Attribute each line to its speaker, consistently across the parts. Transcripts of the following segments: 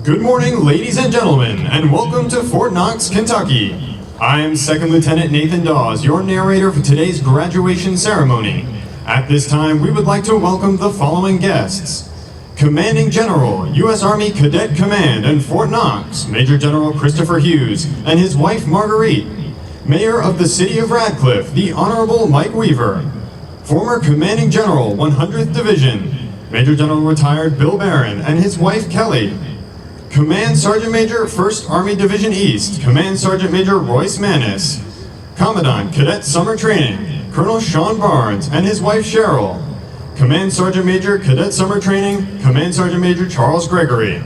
Speaker 1: Good morning, ladies and gentlemen, and welcome to Fort Knox, Kentucky. I am Second Lieutenant Nathan Dawes, your narrator for today's graduation ceremony. At this time, we would like to welcome the following guests. Commanding General, U.S. Army Cadet Command in Fort Knox, Major General Christopher Hughes, and his wife Marguerite. Mayor of the City of Radcliffe, the Honorable Mike Weaver. Former Commanding General, 100th Division, Major General Retired Bill Barron, and his wife Kelly. Command Sergeant Major, 1st Army Division East, Command Sergeant Major Royce Manis. Commandant Cadet Summer Training, Colonel Sean Barnes and his wife Cheryl. Command Sergeant Major, Cadet Summer Training, Command Sergeant Major Charles Gregory.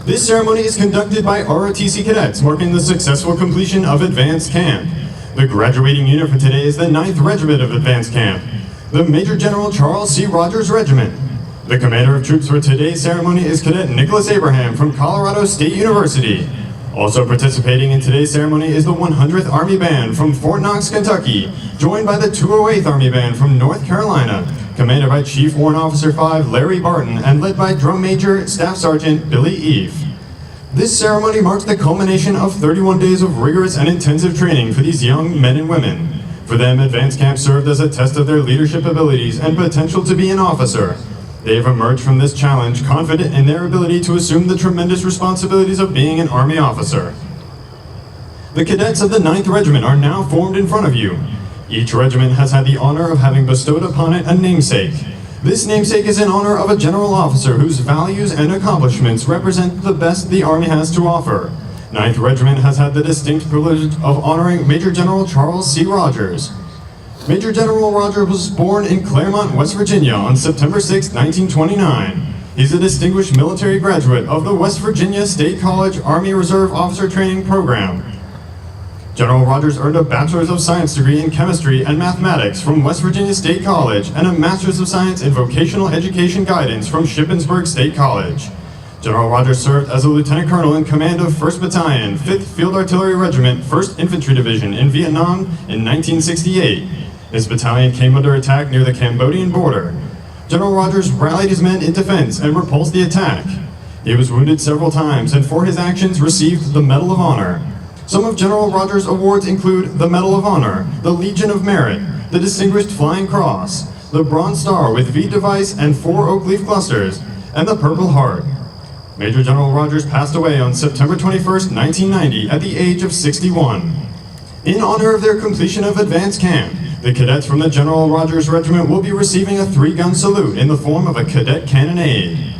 Speaker 1: This ceremony is conducted by ROTC cadets, marking the successful completion of Advanced Camp. The graduating unit for today is the 9th Regiment of Advanced Camp, the Major General Charles C. Rogers Regiment. The commander of troops for today's ceremony is Cadet Nicholas Abraham from Colorado State University. Also participating in today's ceremony is the 100th Army Band from Fort Knox, Kentucky, joined by the 208th Army Band from North Carolina, commanded by Chief Warrant Officer 5 Larry Barton and led by Drum Major Staff Sergeant Billy Eve. This ceremony marks the culmination of 31 days of rigorous and intensive training for these young men and women. For them, Advanced Camp served as a test of their leadership abilities and potential to be an officer. They have emerged from this challenge confident in their ability to assume the tremendous responsibilities of being an Army officer. The cadets of the 9th Regiment are now formed in front of you. Each regiment has had the honor of having bestowed upon it a namesake. This namesake is in honor of a general officer whose values and accomplishments represent the best the Army has to offer. 9th Regiment has had the distinct privilege of honoring Major General Charles C. Rogers. Major General Rogers was born in Claremont, West Virginia on September 6, 1929. He's a distinguished military graduate of the West Virginia State College Army Reserve Officer Training Program. General Rogers earned a Bachelor's of Science degree in Chemistry and Mathematics from West Virginia State College and a Master's of Science in Vocational Education Guidance from Shippensburg State College. General Rogers served as a Lieutenant Colonel in command of 1st Battalion, 5th Field Artillery Regiment, 1st Infantry Division in Vietnam in 1968. His battalion came under attack near the Cambodian border. General Rogers rallied his men in defense and repulsed the attack. He was wounded several times and for his actions received the Medal of Honor. Some of General Rogers' awards include the Medal of Honor, the Legion of Merit, the Distinguished Flying Cross, the Bronze Star with V device and 4 oak leaf clusters, and the Purple Heart. Major General Rogers passed away on September 21, 1990 at the age of 61. In honor of their completion of Advanced Camp, the cadets from the General Rogers Regiment will be receiving a 3-gun salute in the form of a cadet cannonade.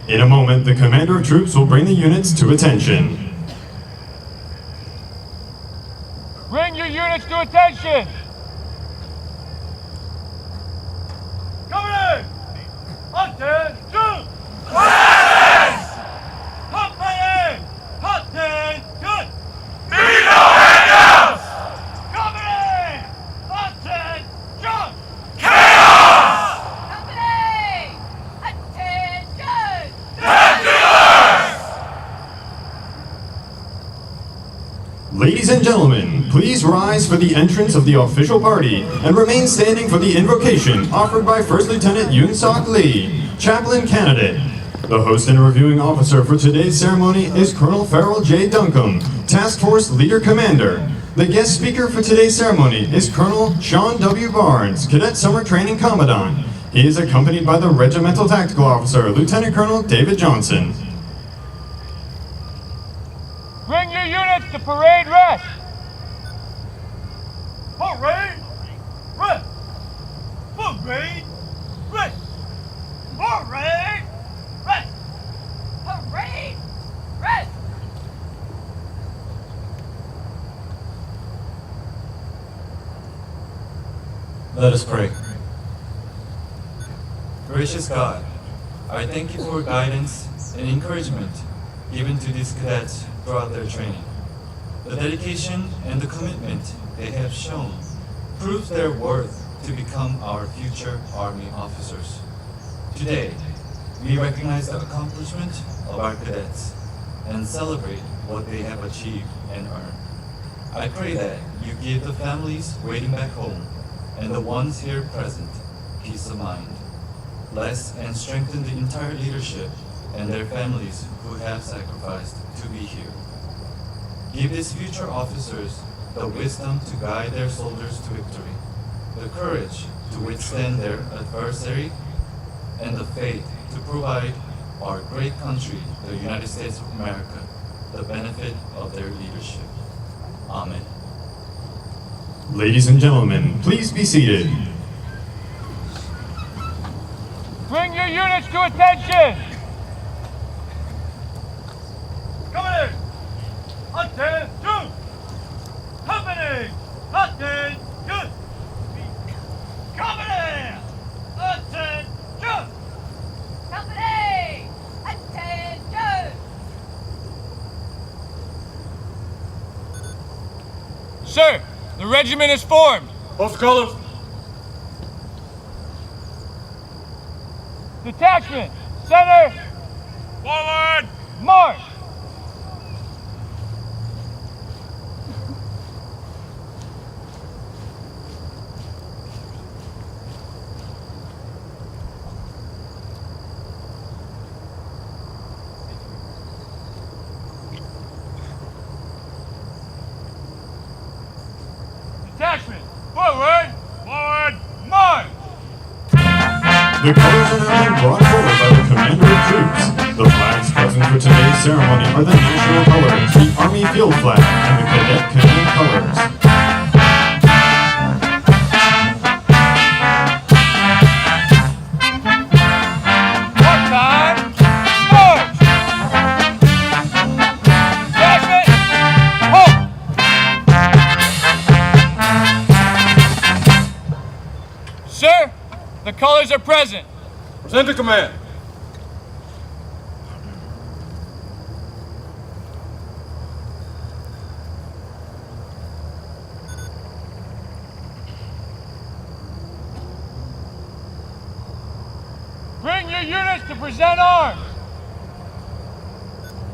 Speaker 1: In a moment, the commander of troops will bring the units to attention.
Speaker 2: Bring your units to attention! Coming in! Attention! Silence! Company! Attention! Be no handouts! Coming in! Attention! Chaos!
Speaker 3: Company! Attention!
Speaker 2: Nebulous!
Speaker 1: Ladies and gentlemen, please rise for the entrance of the official party and remain standing for the invocation offered by First Lieutenant Yoon Sok Lee, Chaplain Candidate. The host and reviewing officer for today's ceremony is Colonel Farrell J. Duncombe, Task Force Leader Commander. The guest speaker for today's ceremony is Colonel Sean W. Barnes, Cadet Summer Training Commandant. He is accompanied by the Regimental Tactical Officer, Lieutenant Colonel David Johnson.
Speaker 2: Bring your units to parade rest! Parade rest! Parade rest! Parade rest!
Speaker 3: Parade! Rest!
Speaker 4: Let us pray. Gracious God, I thank you for guidance and encouragement given to these cadets throughout their training. The dedication and the commitment they have shown proves their worth to become our future Army officers. Today, we recognize the accomplishment of our cadets and celebrate what they have achieved and earned. I pray that you give the families waiting back home and the ones here present peace of mind. Bless and strengthen the entire leadership and their families who have sacrificed to be here. Give these future officers the wisdom to guide their soldiers to victory, the courage to withstand their adversary, and the faith to provide our great country, the United States of America, the benefit of their leadership. Amen.
Speaker 1: Ladies and gentlemen, please be seated.
Speaker 2: Bring your units to attention! Company! Attention! Company! Attention! Company! Attention!
Speaker 3: Company! Attention!
Speaker 2: Sir, the regiment is formed.
Speaker 5: Post colors.
Speaker 2: Detachment, center,
Speaker 5: Forward.
Speaker 2: march! Detachment, forward,
Speaker 5: Forward.
Speaker 2: march!
Speaker 1: The colors are now being brought forward by the commander of troops. The flags present for today's ceremony are the national colors, the Army field flag, and the cadet command colors.
Speaker 2: One time, march! Detachment, halt! Sir, the colors are present.
Speaker 5: Present to command.
Speaker 2: Bring your units to present arms.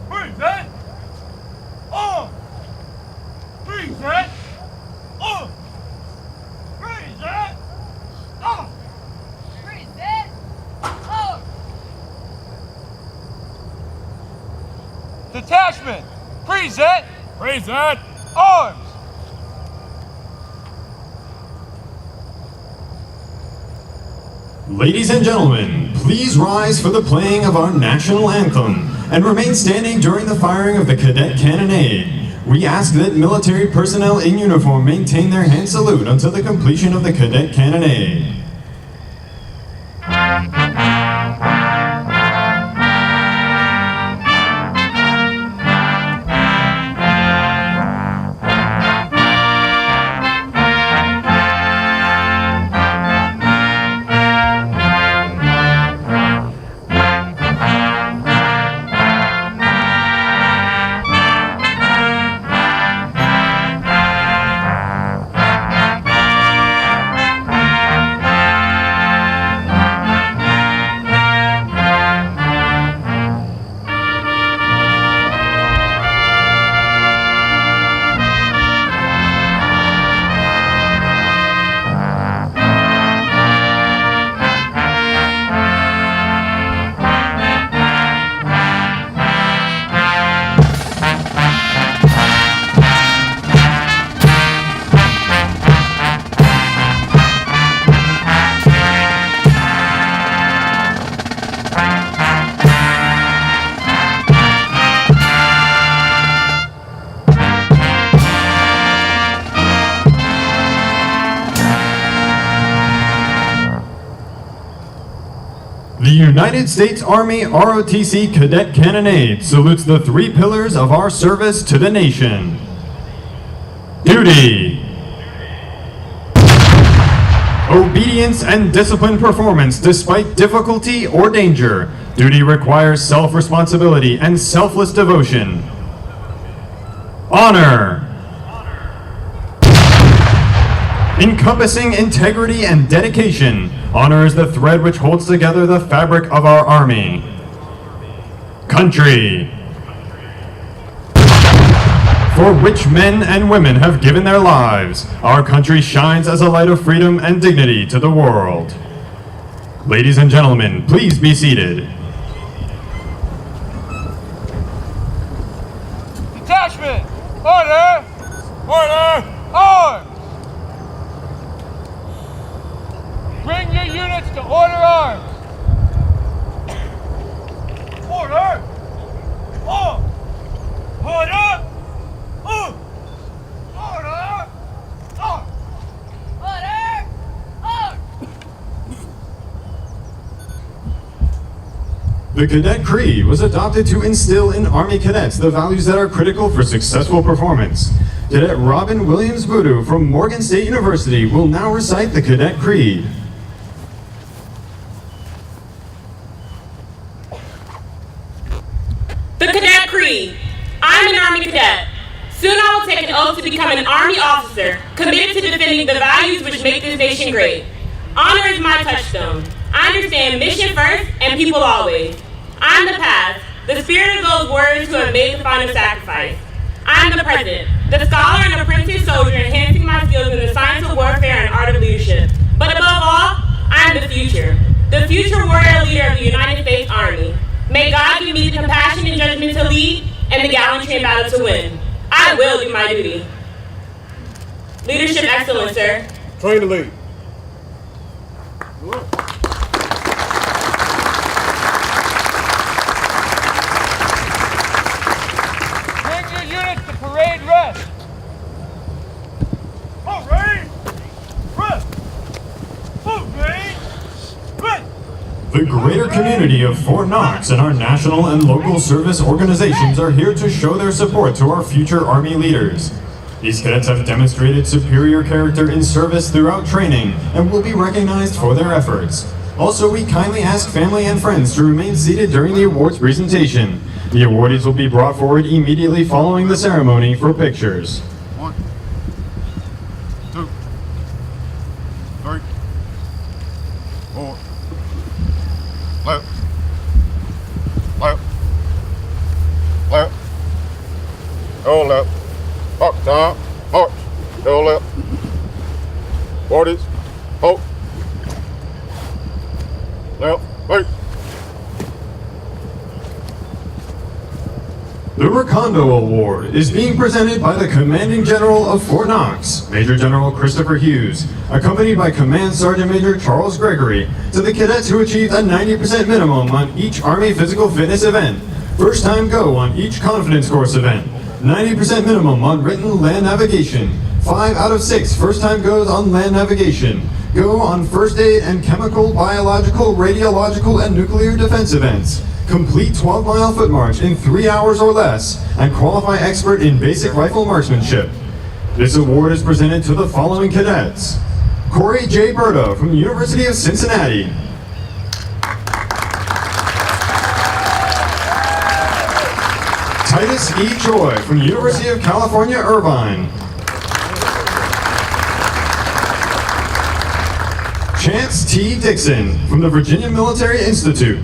Speaker 2: Present arms. Present arms. Present arms.
Speaker 3: Present arms.
Speaker 2: Detachment, present arms.
Speaker 1: Ladies and gentlemen, please rise for the playing of our national anthem and remain standing during the firing of the cadet cannonade. We ask that military personnel in uniform maintain their hand salute until the completion of the cadet cannonade. The United States Army ROTC Cadet Cannonade salutes the three pillars of our service to the nation. Duty, obedience and disciplined performance despite difficulty or danger. Duty requires self-responsibility and selfless devotion. Honor, encompassing integrity and dedication. Honor is the thread which holds together the fabric of our Army. Country, for which men and women have given their lives. Our country shines as a light of freedom and dignity to the world. Ladies and gentlemen, please be seated.
Speaker 2: Order! Arms! Bring your units to order arms! Order! Arms! Order! Arms! Order! Arms!
Speaker 3: Order! Arms!
Speaker 1: The Cadet Creed was adopted to instill in Army cadets the values that are critical for successful performance. Cadet Robin Williams Voodoo from Morgan State University will now recite the Cadet Creed.
Speaker 6: The Cadet Creed. I'm an Army cadet. Soon I will take an oath to become an Army officer, committed to defending the values which make this nation great. Honor is my touchstone. I understand mission first and people always. I'm the path, the spirit of those warriors who have made the final sacrifice. I'm the president, the scholar and apprentice soldier enhancing my skills in the science of warfare and art of leadership. But above all, I'm the future warrior leader of the United States Army. May God give me the compassion and judgment to lead and the gallantry in battle to win. I will do my duty. Leadership excellence, sir.
Speaker 5: Train to lead.
Speaker 2: Bring your units to parade rest! Parade! Rest! Parade! Rest!
Speaker 1: The greater community of Fort Knox and our national and local service organizations are here to show their support to our future Army leaders. These cadets have demonstrated superior character in service throughout training and will be recognized for their efforts. Also, we kindly ask family and friends to remain seated during the awards presentation. The awardees will be brought forward immediately following the ceremony for pictures.
Speaker 5: 1, 2, 3, 4. Left. Left. Left. Go left. Up, down. March. Go left. Bodies. Halt. Left. Right.
Speaker 1: The Recondo Award is being presented by the Commanding General of Fort Knox, Major General Christopher Hughes, accompanied by Command Sergeant Major Charles Gregory, to the cadets who achieved a 90% minimum on each Army physical fitness event, first time go on each confidence course event, 90% minimum on written land navigation, 5 out of 6 first time goes on land navigation, go on first aid and chemical, biological, radiological, and nuclear defense events, complete 12-mile foot march in 3 hours or less, and qualify expert in basic rifle marksmanship. This award is presented to the following cadets: Corey J. Berta from the University of Cincinnati, Titus E. Choi from the University of California, Irvine, Chance T. Dixon from the Virginia Military Institute,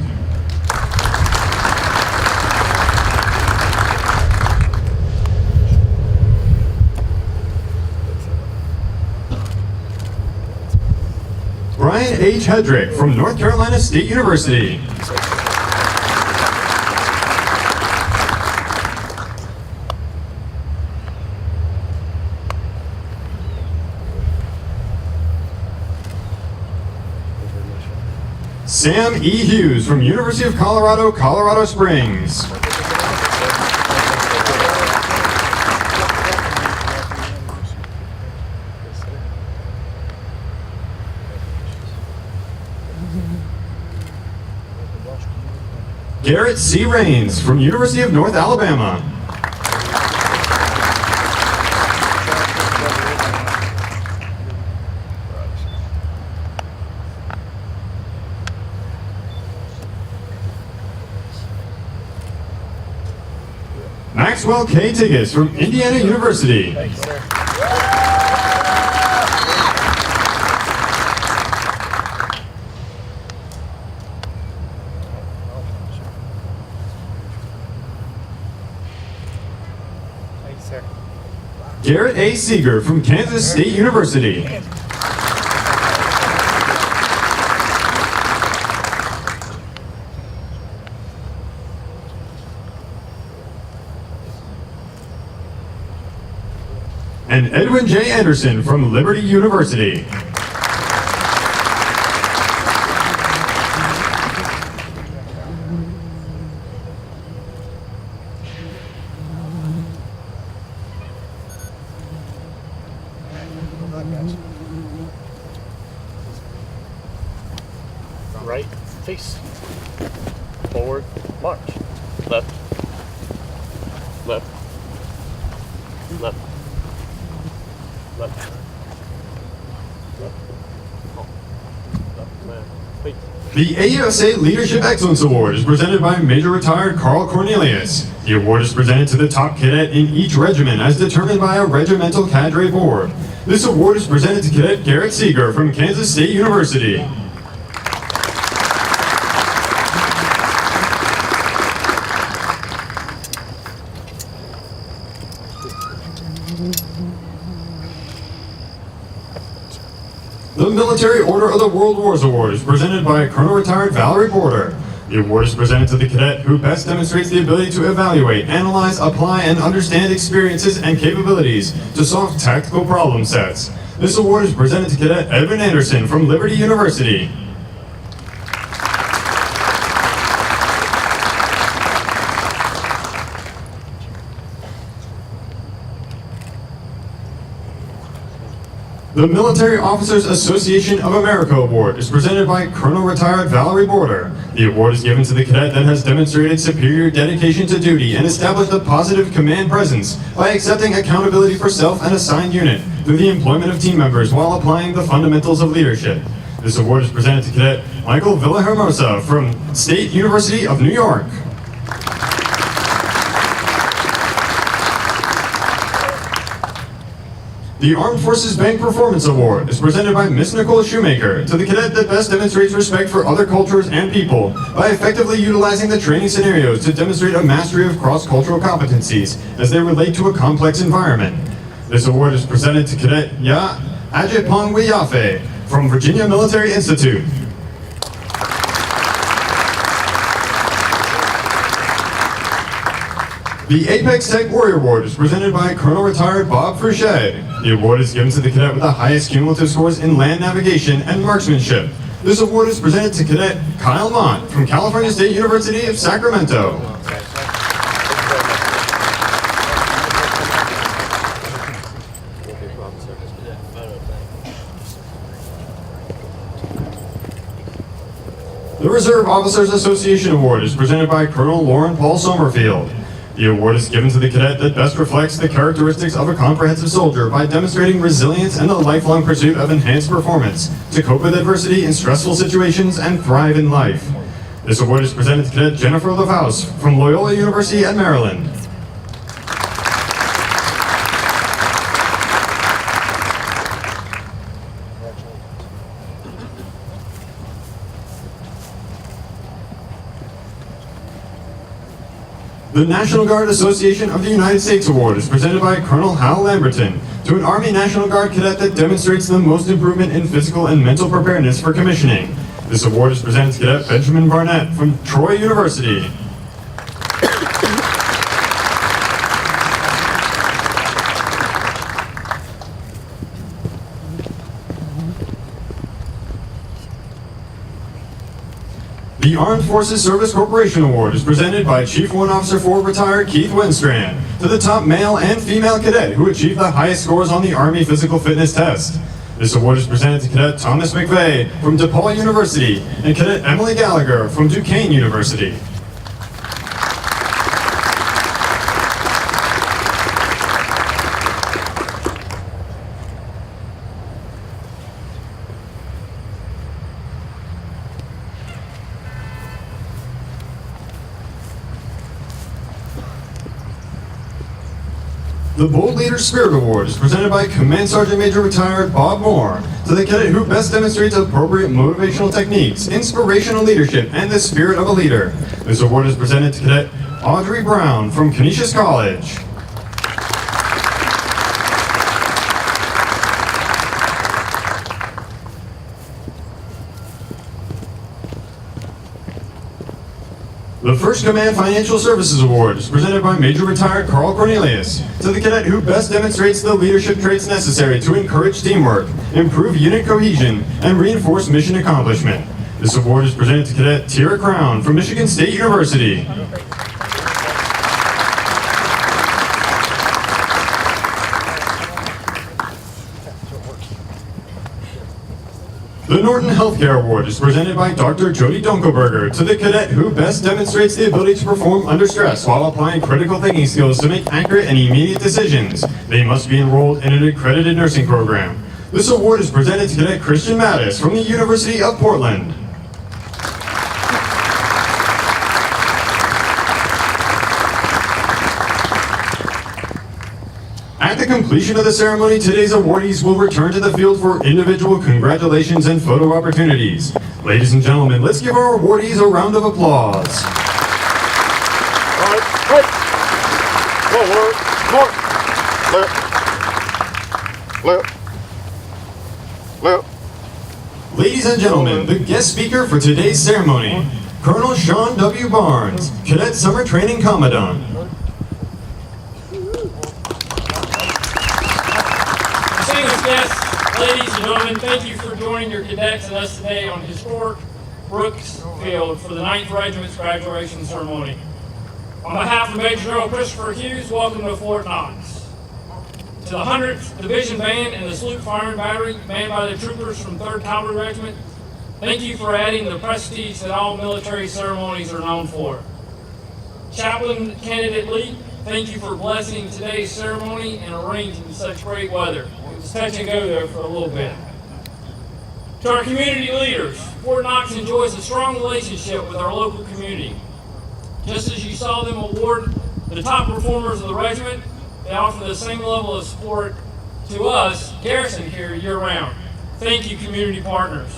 Speaker 1: Brian H. Hedrick from North Carolina State University, Sam E. Hughes from University of Colorado, Colorado Springs, Garrett C. Rains from University of North Alabama, Maxwell K. Tiggis from Indiana University, Garrett A. Seeger from Kansas State University, and Edwin J. Anderson from Liberty University.
Speaker 7: Right, face. Forward, march. Left. Left. Left. Left. Left. Oh. Left, man. Face.
Speaker 1: The AUSA Leadership Excellence Award is presented by Major Retired Carl Cornelius. The award is presented to the top cadet in each regiment as determined by a regimental cadre board. This award is presented to Cadet Garrett Seeger from Kansas State University. The Military Order of the World Wars Award is presented by Colonel Retired Valerie Porter. The award is presented to the cadet who best demonstrates the ability to evaluate, analyze, apply, and understand experiences and capabilities to solve tactical problem sets. This award is presented to Cadet Edwin Anderson from Liberty University. The Military Officers Association of America Award is presented by Colonel Retired Valerie Porter. The award is given to the cadet that has demonstrated superior dedication to duty and established a positive command presence by accepting accountability for self and assigned unit through the employment of team members while applying the fundamentals of leadership. This award is presented to Cadet Michael Villahermosa from State University of New York. The Armed Forces Bank Performance Award is presented by Miss Nicole Shoemaker to the cadet that best demonstrates respect for other cultures and people by effectively utilizing the training scenarios to demonstrate a mastery of cross-cultural competencies as they relate to a complex environment. This award is presented to Cadet Ya Ajipongwiyafe from Virginia Military Institute. The Apex Tech Warrior Award is presented by Colonel Retired Bob Fouché. The award is given to the cadet with the highest cumulative scores in land navigation and marksmanship. This award is presented to Cadet Kyle Mott from California State University of Sacramento. The Reserve Officers Association Award is presented by Colonel Lauren Paul Sommerfield. The award is given to the cadet that best reflects the characteristics of a comprehensive soldier by demonstrating resilience and the lifelong pursuit of enhanced performance to cope with adversity in stressful situations and thrive in life. This award is presented to Cadet Jennifer LaFaus from Loyola University at Maryland. The National Guard Association of the United States Award is presented by Colonel Hal Lamberton to an Army National Guard cadet that demonstrates the most improvement in physical and mental preparedness for commissioning. This award is presented to Cadet Benjamin Barnett from Troy University. The Armed Forces Service Corporation Award is presented by Chief Warrant Officer 4 Retired Keith Winstrand to the top male and female cadet who achieved the highest scores on the Army Physical Fitness Test. This award is presented to Cadet Thomas McVeigh from DePaul University and Cadet Emily Gallagher from Duquesne University. The Bold Leader Spirit Award is presented by Command Sergeant Major Retired Bob Moore to the cadet who best demonstrates appropriate motivational techniques, inspirational leadership, and the spirit of a leader. This award is presented to Cadet Audrey Brown from Canisius College. The First Command Financial Services Award is presented by Major Retired Carl Cornelius to the cadet who best demonstrates the leadership traits necessary to encourage teamwork, improve unit cohesion, and reinforce mission accomplishment. This award is presented to Cadet Tira Crown from Michigan State University. The Norton Healthcare Award is presented by Dr. Jody Dunkelberger to the cadet who best demonstrates the ability to perform under stress while applying critical thinking skills to make accurate and immediate decisions. They must be enrolled in an accredited nursing program. This award is presented to Cadet Christian Mattis from the University of Portland. At the completion of the ceremony, today's awardees will return to the field for individual congratulations and photo opportunities. Ladies and gentlemen, let's give our awardees a round of applause.
Speaker 5: All right, quick. Forward. Left.
Speaker 1: Ladies and gentlemen, the guest speaker for today's ceremony, Colonel Sean W. Barnes, Cadet Summer Training Commandant.
Speaker 8: Distinguished guests, ladies and gentlemen, thank you for joining your cadets and us today on historic Brooks Field for the 9th Regiment's graduation ceremony. On behalf of Major General Christopher Hughes, welcome to Fort Knox. To the 100th Division Band and the Salute Firing Battery, manned by the troopers from 3rd Cavalry Regiment, thank you for adding the prestige that all military ceremonies are known for. Chaplain Candidate Lee, thank you for blessing today's ceremony and arranging such great weather. It was touch and go there for a little bit. To our community leaders, Fort Knox enjoys a strong relationship with our local community. Just as you saw them award the top performers of the regiment, they offer the same level of support to us, Garrison, here year-round. Thank you, community partners.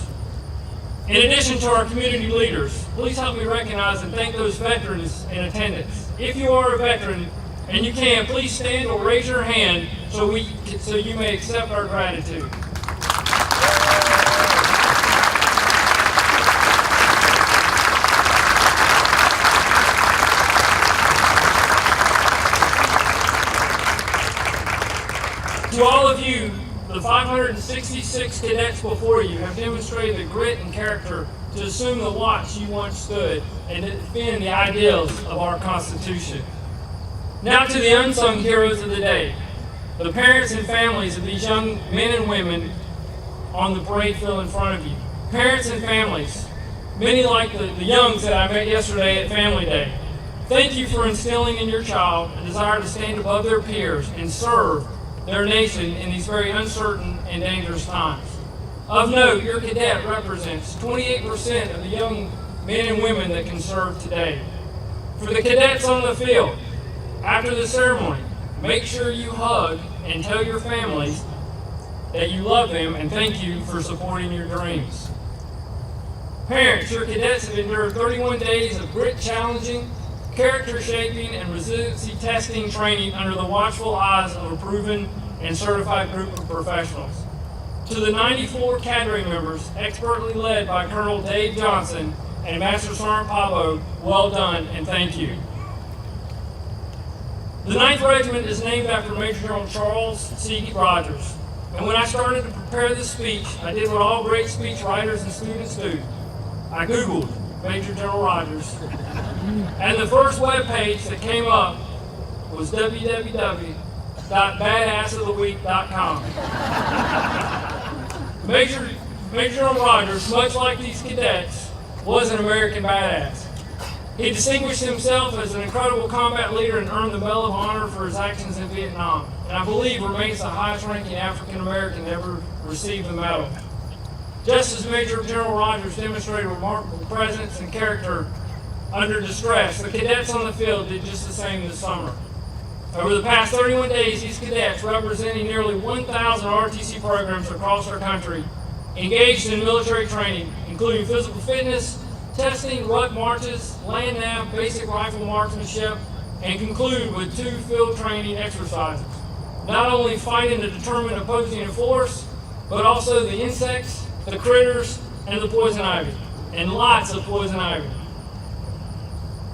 Speaker 8: In addition to our community leaders, please help me recognize and thank those veterans in attendance. If you are a veteran and you can, please stand or raise your hand so you may accept our gratitude. To all of you, the 566 cadets before you have demonstrated the grit and character to assume the watch you once stood and to defend the ideals of our Constitution. Now to the unsung heroes of the day, the parents and families of these young men and women on the parade field in front of you. Parents and families, many like the youngs that I met yesterday at Family Day. Thank you for instilling in your child a desire to stand above their peers and serve their nation in these very uncertain and dangerous times. Of note, your cadet represents 28% of the young men and women that can serve today. For the cadets on the field, after the ceremony, make sure you hug and tell your families that you love them and thank you for supporting your dreams. Parents, your cadets have endured 31 days of grit challenging, character shaping, and resiliency testing training under the watchful eyes of a proven and certified group of professionals. To the 94 cadre members, expertly led by Colonel Dave Johnson and Master Sergeant Pablo, well done and thank you. The 9th Regiment is named after Major General Charles C. Rogers. And when I started to prepare this speech, I did what all great speech writers and students do. I Googled Major General Rogers. And the first web page that came up was www.badassoftheweek.com. Major General Rogers, much like these cadets, was an American badass. He distinguished himself as an incredible combat leader and earned the Medal of Honor for his actions in Vietnam, and I believe remains the highest ranking African American to ever receive the medal. Just as Major General Rogers demonstrated remarkable presence and character under distress, the cadets on the field did just the same this summer. Over the past 31 days, these cadets, representing nearly 1,000 ROTC programs across our country, engaged in military training, including physical fitness, testing, ruck marches, land nav, basic rifle marksmanship, and conclude with 2 field training exercises. Not only fighting the determined opposing force, but also the insects, the critters, and the poison ivy, and lots of poison ivy.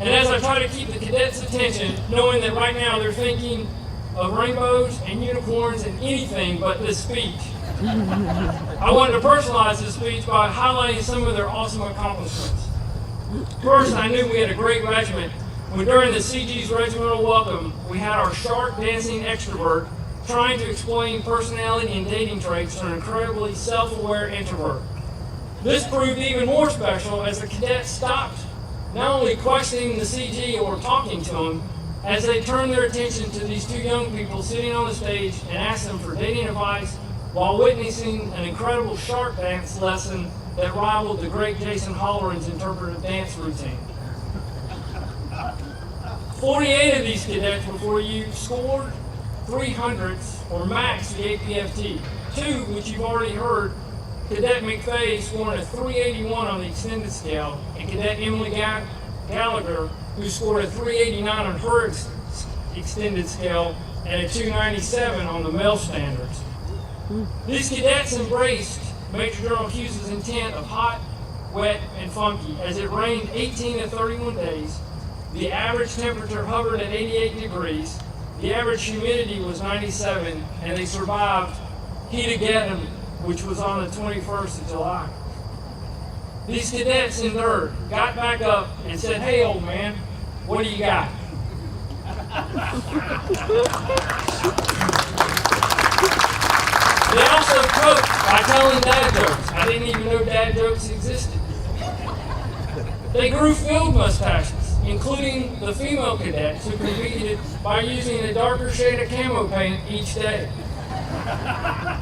Speaker 8: And as I try to keep the cadets' attention, knowing that right now they're thinking of rainbows and unicorns and anything but this speech, I wanted to personalize this speech by highlighting some of their awesome accomplishments. First, I knew we had a great regiment when during the CG's regimental welcome, we had our sharp dancing extrovert trying to explain personality and dating traits to an incredibly self-aware introvert. This proved even more special as the cadets stopped not only questioning the CG or talking to him, as they turned their attention to these two young people sitting on the stage and asked them for dating advice while witnessing an incredible sharp dance lesson that rivaled the great Jason Holleran's interpretive dance routine. 48 of these cadets before you scored 300s or maxed the APFT. 2, which you've already heard, Cadet McFay scoring a 381 on the extended scale, and Cadet Emily Gallagher, who scored a 389 on her extended scale and a 297 on the male standards. These cadets embraced Major General Hughes' intent of hot, wet, and funky as it rained 18 to 31 days. The average temperature hovered at 88 degrees. The average humidity was 97, and they survived Heat-A-Geddon, which was on the 21st of July. These cadets endured, got back up, and said, "Hey, old man, what do you got?" They also coped by telling dad jokes. I didn't even know dad jokes existed. They grew field mustaches, including the female cadets who competed by using a darker shade of camo paint each day.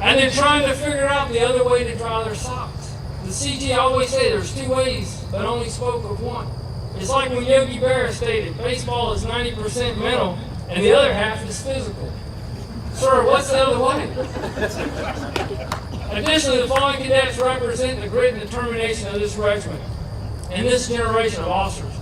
Speaker 8: And then trying to figure out the other way to dry their socks. The CG always said there's 2 ways, but only spoke of one. It's like when Yogi Berra stated, baseball is 90% mental and the other half is physical. Sir, what's the other way? Additionally, the following cadets represent the grit and determination of this regiment and this generation of officers.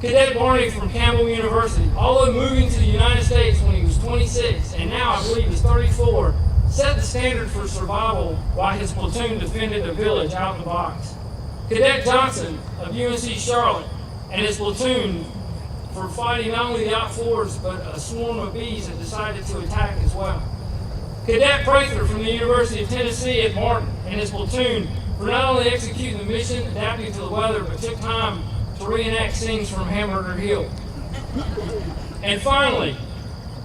Speaker 8: Cadet Barney from Campbell University, although moving to the United States when he was 26, and now I believe he's 34, set the standard for survival while his platoon defended a village out in the box. Cadet Johnson of UNC Charlotte and his platoon for fighting not only the outfloors, but a swarm of bees that decided to attack as well. Cadet Prather from the University of Tennessee at Martin and his platoon for not only executing the mission, adapting to the weather, but took time to reenact scenes from Hamburger Hill. And finally,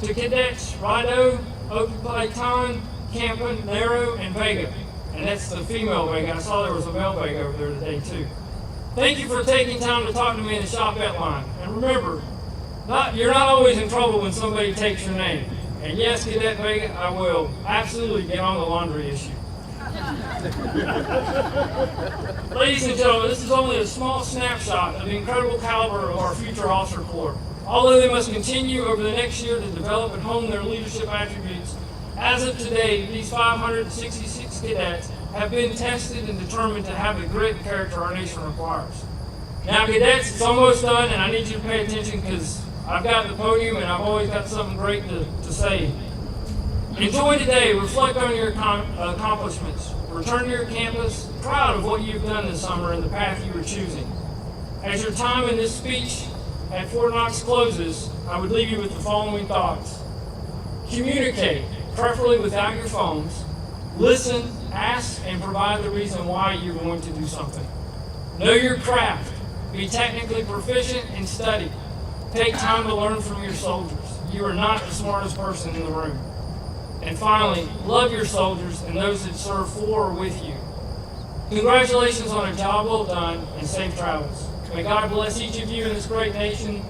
Speaker 8: to Cadets Rideau, Opaitan, Campen, Nero, and Vega. And that's the female Vega. I saw there was a male Vega over there today too. Thank you for taking time to talk to me in the shopette line. And remember, you're not always in trouble when somebody takes your name. And yes, Cadet Vega, I will absolutely get on the laundry issue. Ladies and gentlemen, this is only a small snapshot of the incredible caliber of our future officer corps. Although they must continue over the next year to develop and hone their leadership attributes, as of today, these 566 cadets have been tested and determined to have the grit and character our nation requires. Now, cadets, it's almost done, and I need you to pay attention because I've got the podium and I've always got something great to say. Enjoy today, reflect on your accomplishments, return to your campus, proud of what you've done this summer and the path you were choosing. As your time in this speech at Fort Knox closes, I would leave you with the following thoughts. Communicate, preferably without your phones. Listen, ask, and provide the reason why you're going to do something. Know your craft. Be technically proficient and study. Take time to learn from your soldiers. You are not the smartest person in the room. And finally, love your soldiers and those that serve for or with you. Congratulations on a job well done and safe travels. May God bless each of you in this great nation.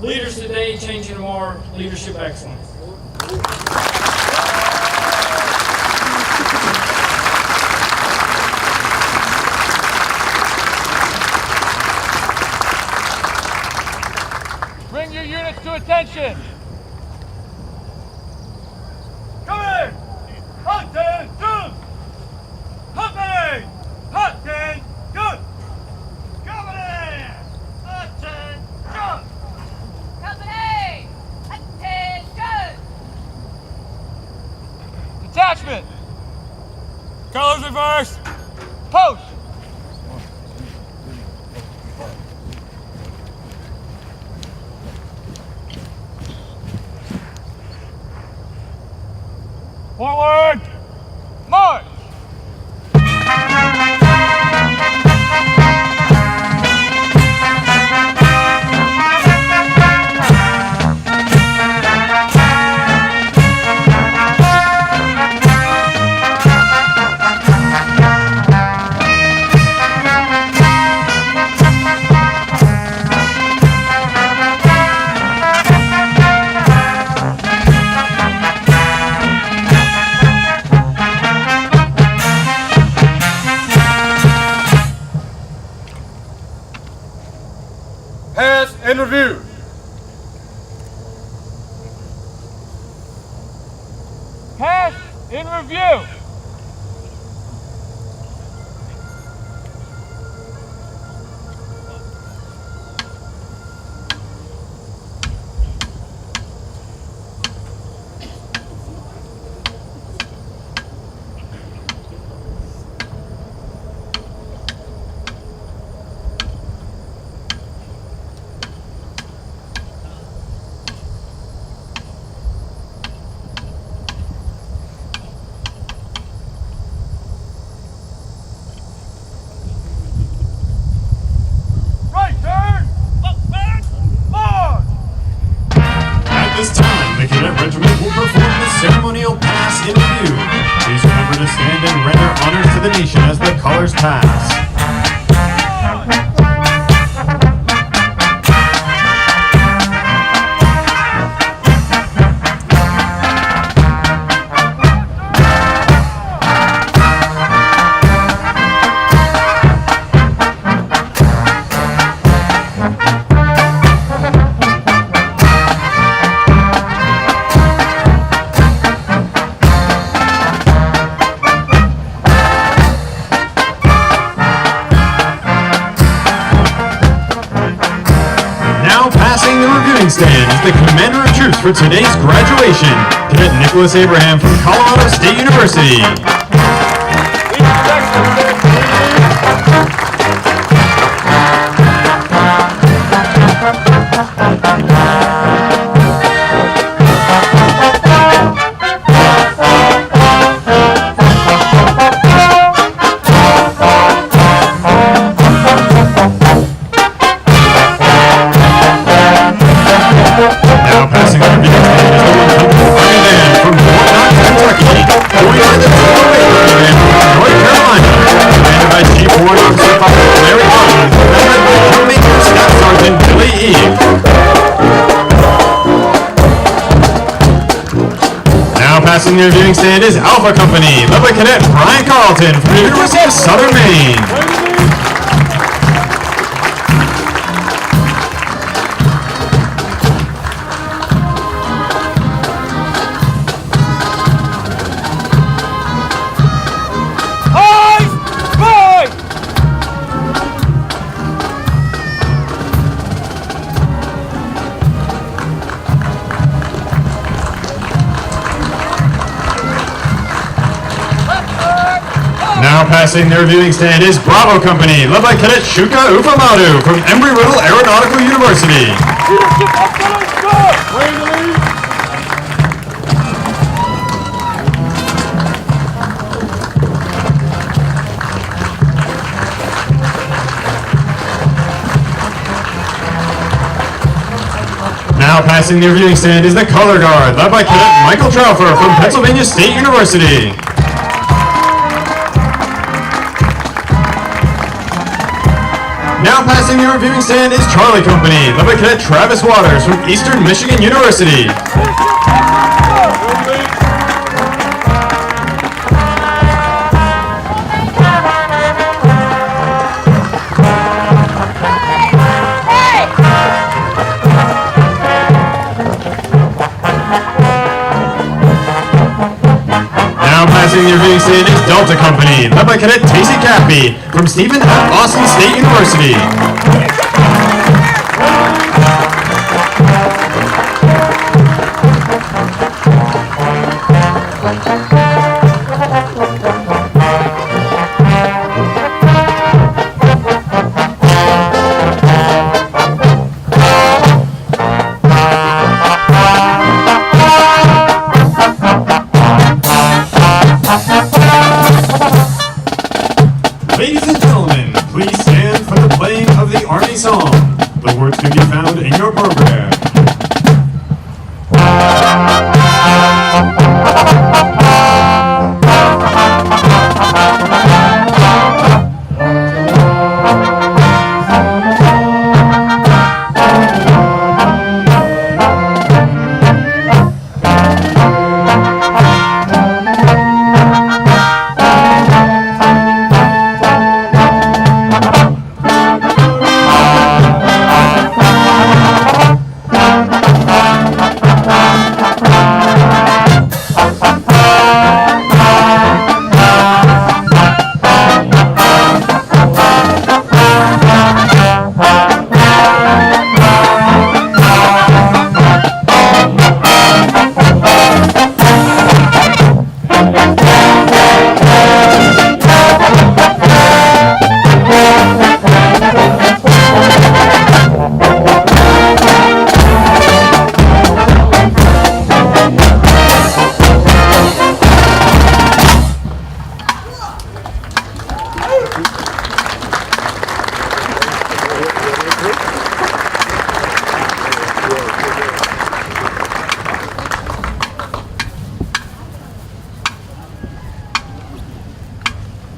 Speaker 8: Leaders today, changing tomorrow, leadership excellence.
Speaker 2: Bring your units to attention. Come in. Attention. Company. Attention. Company. Attention.
Speaker 3: Company! Attention!
Speaker 2: Detachment. Colors reversed. Post.
Speaker 5: Pass and review.
Speaker 2: Pass in review.
Speaker 5: Right turn. March.
Speaker 1: At this time, the cadet regiment will perform the ceremonial pass in review. Please remember to stand and render honors to the nation as the colors pass. Passing the reviewing stand is the Commander of Troops for today's graduation, Cadet Nicholas Abraham from Colorado State University. Now passing the reviewing stand is the 100th Army Band from Fort Knox, Kentucky, going by the Band from North Carolina, commanded by Chief Warrant Officer Larry Martin, and led by Drummaker Staff Sergeant Billy Eve. Now passing the reviewing stand is Alpha Company, led by Cadet Brian Carlton from the University of Southern Maine. Now passing the reviewing stand is Bravo Company, led by Cadet Shuka Ufamadu from Embry-Riddle Aeronautical University. Now passing the reviewing stand is the Color Guard, led by Cadet Michael Traufer from Pennsylvania State University. Now passing the reviewing stand is Charlie Company, led by Cadet Travis Waters from Eastern Michigan University. Now passing the reviewing stand is Delta Company, led by Cadet Tacey Cappy from Stephen F. Austin State University. Ladies and gentlemen, please stand for the playing of the Army song. The words can be found in your program.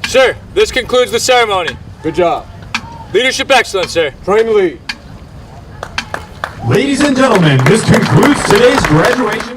Speaker 2: Sir, this concludes the ceremony.
Speaker 5: Good job.
Speaker 2: Leadership excellence, sir.
Speaker 5: Train to lead.
Speaker 1: Ladies and gentlemen, this concludes today's graduation.